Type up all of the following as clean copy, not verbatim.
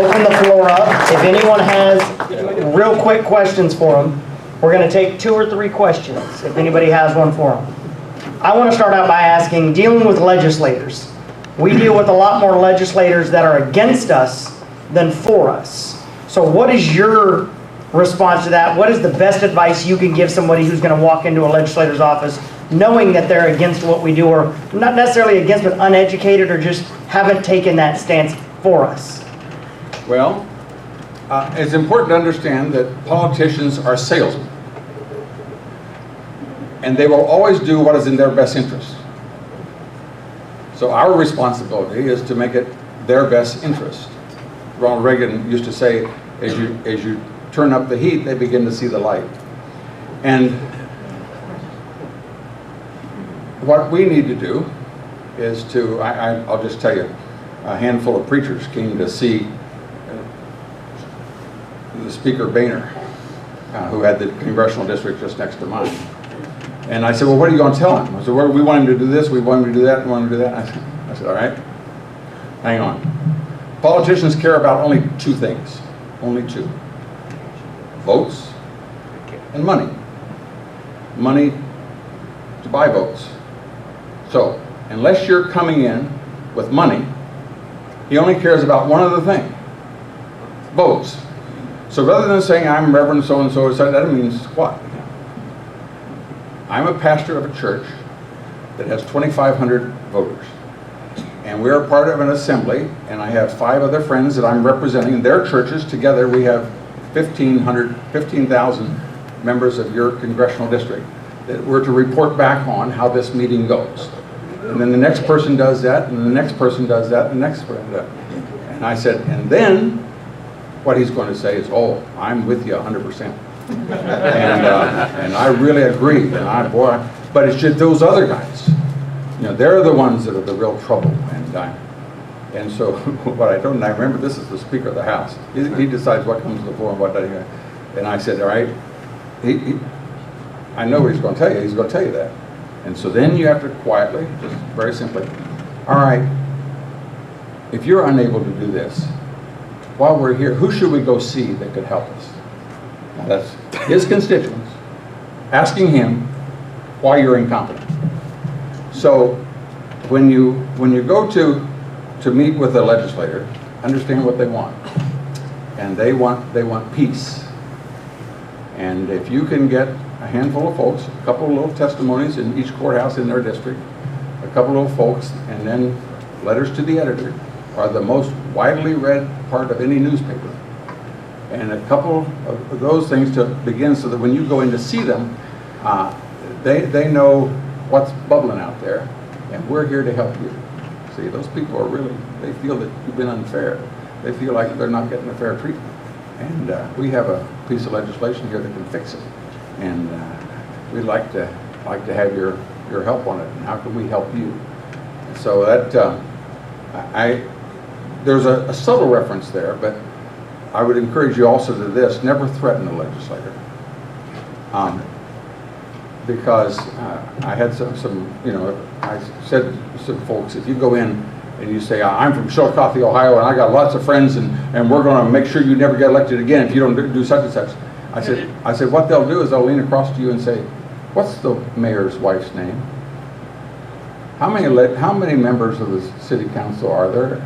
open the floor up. If anyone has real quick questions for them, we're going to take 2 or 3 questions, if anybody has one for them. I want to start out by asking, dealing with legislators. We deal with a lot more legislators that are against us than for us. So what is your response to that? What is the best advice you can give somebody who's going to walk into a legislator's office knowing that they're against what we do, or not necessarily against, but uneducated, or just haven't taken that stance for us? Well, it's important to understand that politicians are salesmen. And they will always do what is in their best interest. So our responsibility is to make it their best interest. Ronald Reagan used to say, as you turn up the heat, they begin to see the light. And what we need to do is to, I'll just tell you, a handful of preachers came to see the Speaker Boehner, who had the congressional district just next to mine. And I said, well, what are you going to tell him? I said, well, we want him to do this, we want him to do that, we want him to do that. I said, all right, hang on. Politicians care about only 2 things, only 2. Votes and money. Money to buy votes. So, unless you're coming in with money, he only cares about one other thing, votes. So rather than saying, I'm Reverend so-and-so, that means what? I'm a pastor of a church that has 2,500 voters. And we're part of an assembly, and I have 5 other friends that I'm representing. Their churches, together we have 15,000 members of your congressional district that we're to report back on how this meeting goes. And then the next person does that, and the next person does that, and the next person does that. And I said, and then what he's going to say is, oh, I'm with you 100%. And I really agree, and but it's just those other guys, you know, they're the ones that are the real trouble. And so what I told him, I remember this is the Speaker of the House. He decides what comes to the floor and what doesn't. And I said, all right, I know what he's going to tell you. He's going to tell you that. And so then you have to quietly, just very simply, all right, if you're unable to do this, while we're here, who should we go see that could help us? Now that's his constituents asking him why you're incompetent. So when you go to meet with a legislator, understand what they want. And they want peace. And if you can get a handful of folks, a couple of little testimonies in each courthouse in their district, a couple of little folks, and then letters to the editor are the most widely read part of any newspaper. And a couple of those things to begin so that when you go in to see them, they know what's bubbling out there, and we're here to help you. See, those people are really, they feel that you've been unfair. They feel like they're not getting a fair treatment. And we have a piece of legislation here that can fix it. And we'd like to have your help on it. And how can we help you? And so that, there's a subtle reference there, but I would encourage you also to this: never threaten a legislator. Because I had some, you know, I said to some folks, if you go in and you say, I'm from Chillicothe, Ohio, and I got lots of friends, and we're going to make sure you never get elected again if you don't do such and such. I said, what they'll do is they'll lean across to you and say, what's the mayor's wife's name? How many members of the city council are there?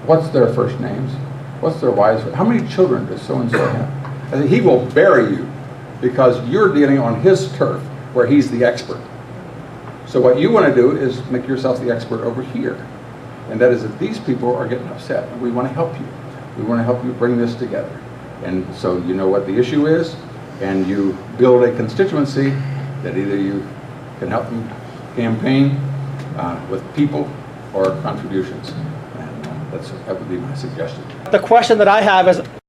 What's their first names? What's their wives? How many children does so-and-so have? And he will bury you because you're dealing on his turf where he's the expert. So what you want to do is make yourself the expert over here. And that is that these people are getting upset, and we want to help you. We want to help you bring this together. And so you know what the issue is, and you build a constituency that either you can help them campaign with people or contributions. And that would be my suggestion. The question that I have is,